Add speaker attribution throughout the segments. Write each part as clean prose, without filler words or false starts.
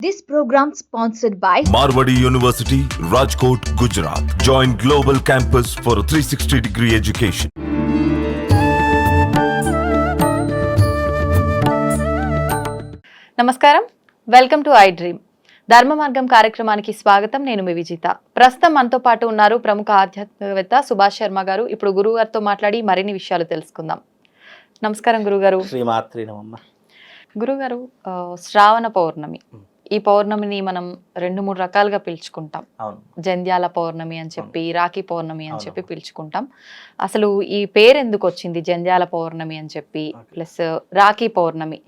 Speaker 1: This program sponsored by
Speaker 2: Marwadi University, Rajkot, Gujarat. Join Global Campus for a 360-degree education.
Speaker 3: నమస్కారం, welcome to I dream. ధర్మ మార్గం కార్యక్రమానికి స్వాగతం. నేను మీ విజిత. ప్రస్తుతం మనతో పాటు ఉన్నారు ప్రముఖ ఆధ్యాత్మికవేత్త సుభాష్ శర్మ గారు. ఇప్పుడు గురువు గారితో మాట్లాడి మరిన్ని విషయాలు తెలుసుకుందాం. నమస్కారం గురుగారు.
Speaker 4: శ్రీమాత్రి నమః.
Speaker 3: గురుగారు, శ్రావణ పౌర్ణమి, ఈ పౌర్ణమిని మనం 2-3 రకాలుగా పిలుచుకుంటాం. జంధ్యాల పౌర్ణమి అని చెప్పి, రాఖీ పౌర్ణమి అని చెప్పి పిలుచుకుంటాం. అసలు ఈ పేరు ఎందుకు వచ్చింది జంధ్యాల పౌర్ణమి అని చెప్పి, ప్లస్ రాఖీ పౌర్ణమి?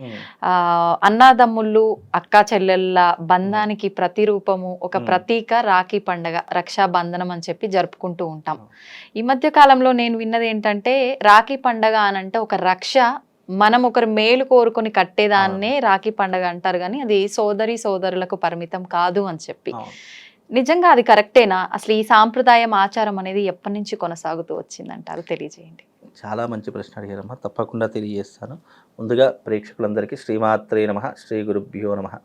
Speaker 3: అన్నాదమ్ముళ్ళు అక్క చెల్లెళ్ళ బంధానికి ప్రతిరూపము, ఒక ప్రతీక రాఖీ పండగ, రక్షాబంధనం అని చెప్పి జరుపుకుంటూ ఉంటాం. ఈ మధ్య కాలంలో నేను విన్నది ఏంటంటే, రాఖీ పండగ అనంటే ఒక రక్ష, మనం ఒకరు మేలు కోరుకొని కట్టేదాన్నే రాఖీ పండగ అంటారు, కానీ అది సోదరులకు పరిమితం కాదు అని చెప్పి. నిజంగా అది కరెక్టేనా? అసలు ఈ సాంప్రదాయం, ఆచారం అనేది ఎప్పటి నుంచి కొనసాగుతూ వచ్చిందంటారు? తెలియజేయండి.
Speaker 4: చాలా మంచి ప్రశ్న అడిగారమ్మా, తప్పకుండా తెలియజేస్తాను. ముందుగా ప్రేక్షకులందరికీ శ్రీమాత్రే నమః, శ్రీ గురుభ్యో నమః.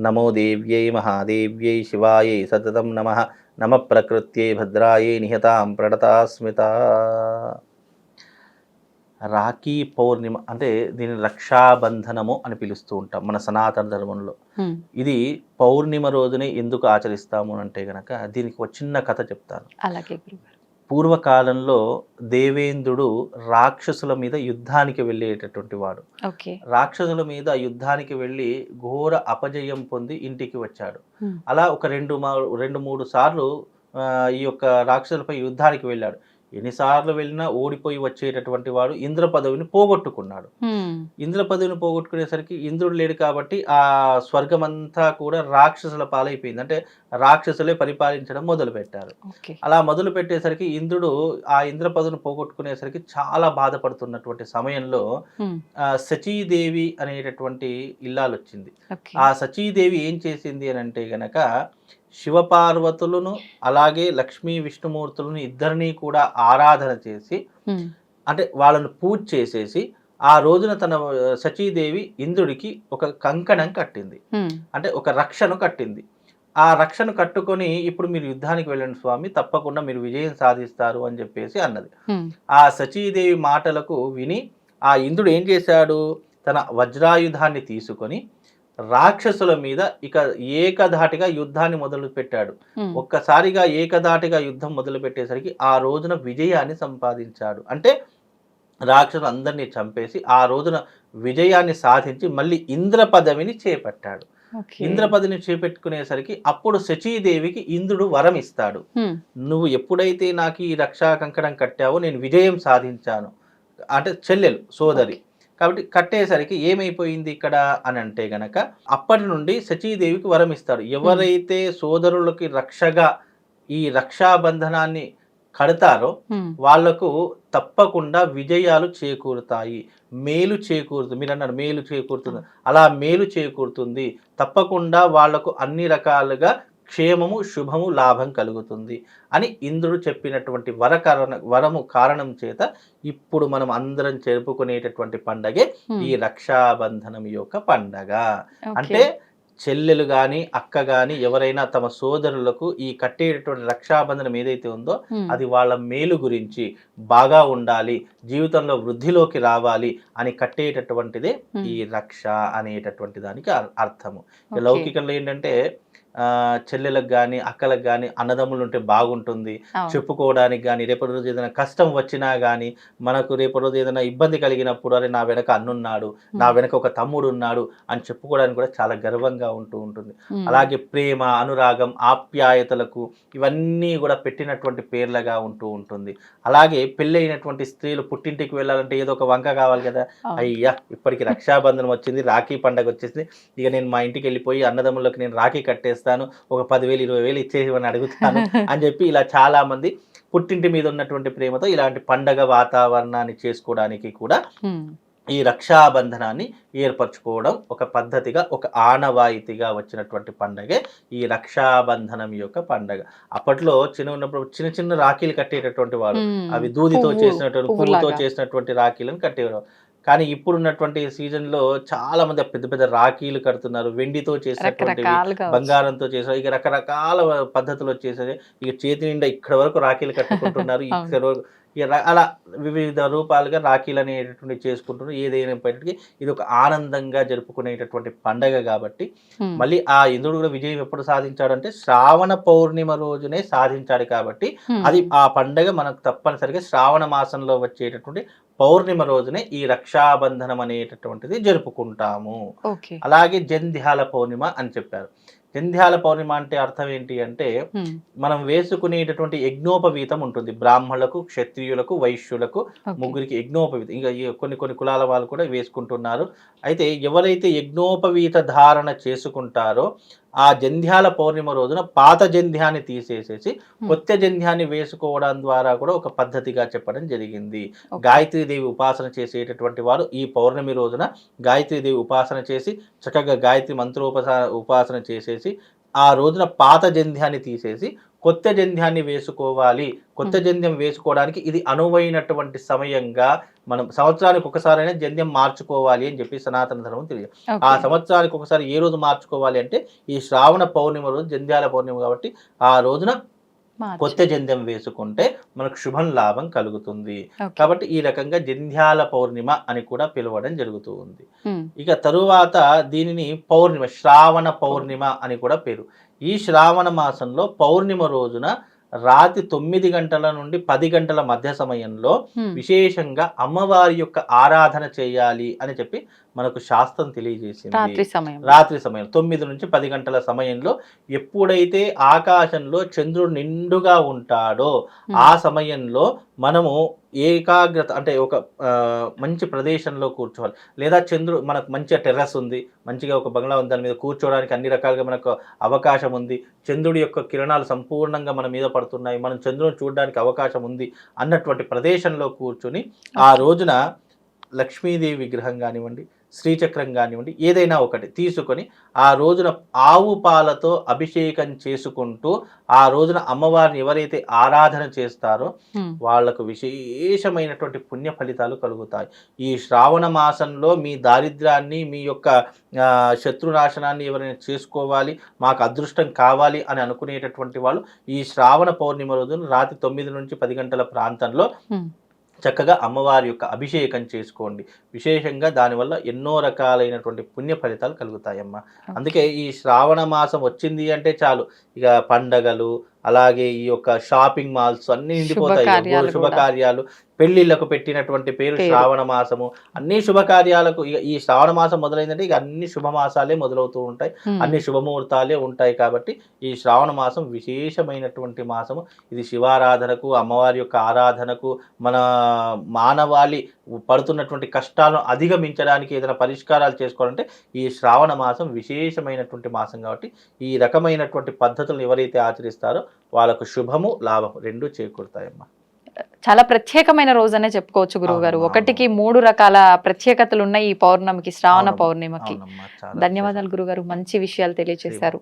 Speaker 4: నమో దేవ్యై మహాదేవ్యై శివాయై సతతం నమః. నమ ప్రకృత్యై భద్రాయై నిహతాం ప్రణతాస్మిత. రాఖీ పౌర్ణిమ అంటే దీన్ని రక్షాబంధనము అని పిలుస్తూ ఉంటాం మన సనాతన ధర్మంలో. ఇది పౌర్ణిమ రోజునే ఎందుకు ఆచరిస్తాము అంటే గనక దీనికి ఒక చిన్న కథ చెప్తాను.
Speaker 3: అలాగే.
Speaker 4: పూర్వకాలంలో దేవేంద్రుడు రాక్షసుల మీద యుద్ధానికి వెళ్ళేటటువంటి వాడు. రాక్షసుల మీద యుద్ధానికి వెళ్ళి ఘోర అపజయం పొంది ఇంటికి వచ్చాడు. అలా ఒక 2-3 సార్లు ఈ యొక్క రాక్షసులపై యుద్ధానికి వెళ్ళాడు. ఎన్నిసార్లు వెళ్ళినా ఓడిపోయి వచ్చేటటువంటి వాడు ఇంద్ర పదవిని పోగొట్టుకున్నాడు. ఇంద్ర పదవిని పోగొట్టుకునేసరికి ఇంద్రుడు లేడు కాబట్టి ఆ స్వర్గం అంతా కూడా రాక్షసుల పాలైపోయింది. అంటే రాక్షసులే పరిపాలించడం మొదలు పెట్టారు. అలా మొదలు పెట్టేసరికి ఇంద్రుడు ఆ ఇంద్ర పదవిని పోగొట్టుకునేసరికి చాలా బాధపడుతున్నటువంటి సమయంలో సచీదేవి అనేటటువంటి ఇల్లాలు వచ్చింది. ఆ సచీదేవి ఏం చేసింది అని అంటే గనక శివపార్వతులను అలాగే లక్ష్మీ విష్ణుమూర్తులను ఇద్దరినీ కూడా ఆరాధన చేసి, అంటే వాళ్ళను పూజ చేసేసి, ఆ రోజున తన సచీదేవి ఇంద్రుడికి ఒక కంకణం కట్టింది. అంటే ఒక రక్షను కట్టింది. ఆ రక్షను కట్టుకొని, ఇప్పుడు మీరు యుద్ధానికి వెళ్ళండి స్వామి, తప్పకుండా మీరు విజయం సాధిస్తారు అని చెప్పేసి అన్నది. ఆ సచీదేవి మాటలకు విని ఆ ఇంద్రుడు ఏం చేశాడు, తన వజ్రాయుధాన్ని తీసుకొని రాక్షసుల మీద ఇక ఏకధాటిగా యుద్ధాన్ని మొదలు పెట్టాడు. ఒక్కసారిగా ఏకధాటిగా యుద్ధం మొదలు పెట్టేసరికి ఆ రోజున విజయాన్ని సంపాదించాడు. అంటే రాక్షసులు అందరినీ చంపేసి ఆ రోజున విజయాన్ని సాధించి మళ్ళీ ఇంద్ర పదవిని చేపట్టాడు. ఇంద్ర పదవిని చేపెట్టుకునేసరికి అప్పుడు సచీదేవికి ఇంద్రుడు వరం ఇస్తాడు. నువ్వు ఎప్పుడైతే నాకు ఈ రక్షా కంకణం కట్టావో నేను విజయం సాధించాను. అంటే చెల్లెలు, సోదరి కాబట్టి కట్టేసరికి ఏమైపోయింది ఇక్కడ అని అంటే గనక, అప్పటి నుండి సచీదేవికి వరం ఇస్తాడు. ఎవరైతే సోదరులకి రక్షగా ఈ రక్షాబంధనాన్ని కడతారో వాళ్లకు తప్పకుండా విజయాలు చేకూరుతాయి, మేలు చేకూరుతుంది. మీరు అన్నారు మేలు చేకూరుతుంది, అలా మేలు చేకూరుతుంది. తప్పకుండా వాళ్లకు అన్ని రకాలుగా క్షేమము, శుభము, లాభం కలుగుతుంది అని ఇంద్రుడు చెప్పినటువంటి వరము కారణం చేత ఇప్పుడు మనం అందరం జరుపుకునేటటువంటి పండగే ఈ రక్షాబంధనం యొక్క పండగ. అంటే చెల్లెలు గాని అక్క గాని ఎవరైనా తమ సోదరులకు ఈ కట్టేటటువంటి రక్షాబంధనం ఏదైతే ఉందో అది వాళ్ళ మేలు గురించి, బాగా ఉండాలి, జీవితంలో వృద్ధిలోకి రావాలి అని కట్టేటటువంటిదే ఈ రక్ష అనేటటువంటి దానికి అర్థము. లౌకికంలో ఏంటంటే చెల్లెలకు కానీ అక్కలకు కానీ అన్నదమ్ములు ఉంటే బాగుంటుంది, చెప్పుకోవడానికి కానీ, రేపటి రోజు ఏదైనా కష్టం వచ్చినా కానీ, మనకు రేపటి రోజు ఏదైనా ఇబ్బంది కలిగినప్పుడు అరే నా వెనక అన్నున్నాడు, నా వెనక ఒక తమ్ముడు ఉన్నాడు అని చెప్పుకోవడానికి కూడా చాలా గర్వంగా ఉంటూ ఉంటుంది. అలాగే ప్రేమ, అనురాగం, ఆప్యాయతలకు ఇవన్నీ కూడా పెట్టినటువంటి పేర్లుగా ఉంటూ ఉంటుంది. అలాగే పెళ్ళైనటువంటి స్త్రీలు పుట్టింటికి వెళ్ళాలంటే ఏదో ఒక వంక కావాలి కదా, అయ్యా ఇప్పటికి రక్షాబంధనం వచ్చింది, రాఖీ పండగ వచ్చేసింది, ఇక నేను మా ఇంటికి వెళ్ళిపోయి అన్నదమ్ములకు నేను రాఖీ కట్టేస్తాను, ఒక 10,000 20,000 ఇచ్చేయమని అడుగుతాను అని చెప్పి ఇలా చాలా మంది పుట్టింటి మీద ఉన్నటువంటి ప్రేమతో ఇలాంటి పండగ వాతావరణాన్ని చేసుకోవడానికి కూడా ఈ రక్షాబంధనాన్ని ఏర్పరచుకోవడం ఒక పద్ధతిగా, ఒక ఆనవాయితీగా వచ్చినటువంటి పండగే ఈ రక్షాబంధనం యొక్క పండగ. అప్పట్లో ఉన్నప్పుడు చిన్న చిన్న రాఖీలు కట్టేటటువంటి వారు, అవి దూదితో చేసినటువంటి, పువ్వుతో చేసినటువంటి రాఖీలను కట్టేవారు. కానీ ఇప్పుడున్నటువంటి సీజన్లో చాలా మంది పెద్ద పెద్ద రాఖీలు కడుతున్నారు, వెండితో చేసినటువంటివి,
Speaker 3: రకరకాలుగా
Speaker 4: బంగారంతో చేసారు, ఇక రకరకాల పద్ధతులు వచ్చేసాయి. ఇక చేతి నిండా ఇక్కడ వరకు రాఖీలు కట్టుకుంటున్నారు, ఇక్కడ వరకు అలా వివిధ రూపాలుగా రాఖీలు అనేటటువంటి చేసుకుంటున్నారు. ఏదైనప్పటికీ ఇది ఒక ఆనందంగా జరుపుకునేటటువంటి పండగ కాబట్టి మళ్ళీ ఆ ఇంద్రుడు కూడా విజయం ఎప్పుడు సాధించాడంటే శ్రావణ పౌర్ణిమ రోజునే సాధించాడు కాబట్టి అది ఆ పండగ మనకు తప్పనిసరిగా శ్రావణ మాసంలో వచ్చేటటువంటి పౌర్ణిమ రోజునే ఈ రక్షాబంధనం అనేటటువంటిది జరుపుకుంటాము. అలాగే జంధ్యాల పౌర్ణిమ అని చెప్పారు. జంధ్యాల పౌర్ణిమ అంటే అర్థం ఏంటి అంటే మనం వేసుకునేటటువంటి యజ్ఞోపవీతం ఉంటుంది. బ్రాహ్మణులకు, క్షత్రియులకు, వైశ్యులకు ముగ్గురికి యజ్ఞోపవీతం. ఇంకా కొన్ని కులాల వాళ్ళు కూడా వేసుకుంటున్నారు. అయితే ఎవరైతే యజ్ఞోపవీత ధారణ చేసుకుంటారో ఆ జంధ్యాల పౌర్ణిమ రోజున పాత జంధ్యాన్ని తీసేసేసి కొత్త జంధ్యాన్ని వేసుకోవడం ద్వారా కూడా ఒక పద్ధతిగా చెప్పడం జరిగింది. గాయత్రీదేవి ఉపాసన చేసేటటువంటి వారు ఈ పౌర్ణమి రోజున గాయత్రీదేవి ఉపాసన చేసి చక్కగా గాయత్రి ఉపాసన చేసేసి ఆ రోజున పాత జంధ్యాన్ని తీసేసి కొత్త జంధ్యాన్ని వేసుకోవాలి. కొత్త జంధ్యం వేసుకోవడానికి ఇది అనువైనటువంటి సమయంగా మనం సంవత్సరానికి ఒకసారైనా జంధ్యం మార్చుకోవాలి అని చెప్పి సనాతన ధర్మం తెలియదు. ఆ సంవత్సరానికి ఒకసారి ఏ రోజు మార్చుకోవాలి అంటే ఈ శ్రావణ పౌర్ణిమ రోజు, జంధ్యాల పౌర్ణిమ కాబట్టి ఆ రోజున కొత్త జంధ్యం వేసుకుంటే మనకు శుభం లాభం కలుగుతుంది. కాబట్టి ఈ రకంగా జంధ్యాల పౌర్ణిమ అని కూడా పిలవడం జరుగుతూ ఉంది. ఇక తరువాత దీనిని పౌర్ణిమ, శ్రావణ పౌర్ణిమ అని కూడా పేరు. ఈ శ్రావణ మాసంలో పౌర్ణిమ రోజున రాత్రి 9 గంటల నుండి 10 గంటల మధ్య సమయంలో విశేషంగా అమ్మవారి యొక్క ఆరాధన చేయాలి అని చెప్పి మనకు శాస్త్రం తెలియజేసింది. రాత్రి సమయం 9 నుంచి 10 గంటల సమయంలో ఎప్పుడైతే ఆకాశంలో చంద్రుడు నిండుగా ఉంటాడో ఆ సమయంలో మనము ఏకాగ్రత అంటే ఒక మంచి ప్రదేశంలో కూర్చోవాలి. లేదా చంద్రుడు మనకు మంచిగా టెర్రస్ ఉంది, మంచిగా ఒక బంగ్లా ఉంది, దాని మీద కూర్చోవడానికి అన్ని రకాలుగా మనకు అవకాశం ఉంది, చంద్రుడి యొక్క కిరణాలు సంపూర్ణంగా మన మీద పడుతున్నాయి, మనం చంద్రుని చూడడానికి అవకాశం ఉంది అన్నటువంటి ప్రదేశంలో కూర్చుని ఆ రోజున లక్ష్మీదేవి విగ్రహం కానివ్వండి, శ్రీచక్రం కానివ్వండి, ఏదైనా ఒకటి తీసుకొని ఆ రోజున ఆవు పాలతో అభిషేకం చేసుకుంటూ ఆ రోజున అమ్మవారిని ఎవరైతే ఆరాధన చేస్తారో వాళ్లకు విశేషమైనటువంటి పుణ్య ఫలితాలు కలుగుతాయి. ఈ శ్రావణ మాసంలో మీ దారిద్ర్యాన్ని, మీ యొక్క శత్రునాశనాన్ని ఎవరైనా చేసుకోవాలి, మాకు అదృష్టం కావాలి అని అనుకునేటటువంటి వాళ్ళు ఈ శ్రావణ పౌర్ణిమ రోజున రాత్రి 9 నుంచి 10 గంటల ప్రాంతంలో చక్కగా అమ్మవారి యొక్క అభిషేకం చేసుకోండి. విశేషంగా దానివల్ల ఎన్నో రకాలైనటువంటి పుణ్య ఫలితాలు కలుగుతాయమ్మా. అందుకే ఈ శ్రావణ మాసం వచ్చింది అంటే చాలు ఇక పండగలు, అలాగే ఈ యొక్క షాపింగ్ మాల్స్ అన్ని నిండిపోతాయి. శుభకార్యాలు, పెళ్లిళ్లకు పెట్టినటువంటి పేరు శ్రావణ మాసము. అన్ని శుభకార్యాలకు ఇక ఈ శ్రావణ మాసం మొదలైందంటే ఇక అన్ని శుభమాసాలే మొదలవుతూ ఉంటాయి, అన్ని శుభముహూర్తాలే ఉంటాయి. కాబట్టి ఈ శ్రావణ మాసం విశేషమైనటువంటి మాసము. ఇది శివారాధనకు, అమ్మవారి యొక్క ఆరాధనకు, మన మానవాళి పడుతున్నటువంటి కష్టాలను అధిగమించడానికి ఏదైనా పరిష్కారాలు చేసుకోవాలంటే ఈ శ్రావణ మాసం విశేషమైనటువంటి మాసం. కాబట్టి ఈ రకమైనటువంటి పద్ధతులను ఎవరైతే ఆచరిస్తారో వాళ్ళకు శుభము, లాభము రెండూ చేకూరుతాయమ్మా.
Speaker 3: చాలా ప్రత్యేకమైన రోజనే చెప్పుకోవచ్చు గురువు గారు. 1కి 3 రకాల ప్రత్యేకతలు ఉన్నాయి ఈ పౌర్ణమికి, శ్రావణ పౌర్ణిమకి. ధన్యవాదాలు గురుగారు, మంచి విషయాలు తెలియజేశారు.